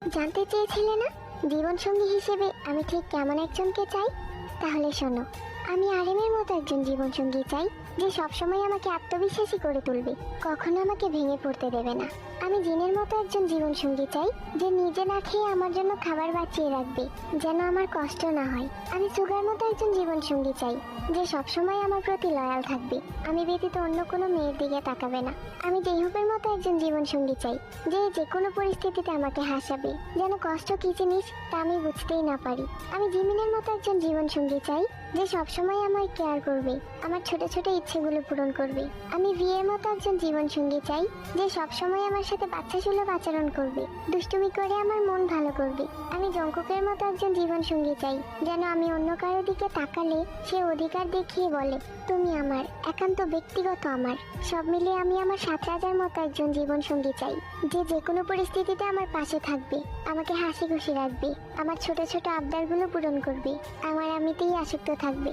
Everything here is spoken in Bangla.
জানতে চেয়েছিলে না জীবনসঙ্গী হিসেবে আমি ঠিক কেমন একজনকে চাই? তাহলে শোনো, আমি আরেমের মতো একজন জীবনসঙ্গী চাই, যে সবসময় আমাকে আত্মবিশ্বাসী করে তুলবে, কখনো আমাকে ভেঙে পড়তে দেবে না। আমি জিনের মতো একজন জীবনসঙ্গী চাই, যে নিজে না খেয়ে আমার জন্য খাবার বাঁচিয়ে রাখবে, যেন আমার কষ্ট না হয়। আমি সুগার মতো একজন জীবনসঙ্গী চাই, যে সবসময় আমার প্রতি লয়াল থাকবে, আমি ব্যতীত অন্য কোনো মেয়ের দিকে তাকাবে না। আমি জেহুবের মতো একজন জীবনসঙ্গী চাই, যে যে কোনো পরিস্থিতিতে আমাকে হাসাবে, যেন কষ্ট কি জিনিস তা আমি বুঝতেই না পারি। আমি জিমিনের মতো একজন জীবনসঙ্গী চাই, যে সবসময় আমায় কেয়ার করবে, আমার ছোট ছোট ইচ্ছেগুলো পূরণ করবে। আমি ভিয়ের মতো একজন জীবনসঙ্গী চাই, যে সবসময় আমার সাথে বাচ্চা সুলভ আচরণ করবে, দুষ্টুমি করে আমার মন ভালো করবে। আমি জঙ্কুকের মতো একজন জীবনসঙ্গী চাই, যেন আমি অন্য কারো দিকে তাকালে সে অধিকার দেখিয়ে বলে, তুমি আমার, একান্ত ব্যক্তিগত আমার। সব মিলিয়ে আমি আমার 7 রাজার মতো একজন জীবনসঙ্গী চাই, যে যে কোনো পরিস্থিতিতে আমার পাশে থাকবে, আমাকে হাসি খুশি রাখবে, আমার ছোট ছোট আবদারগুলো পূরণ করবে, আমার আমিতেই আসক্ত থাকবে।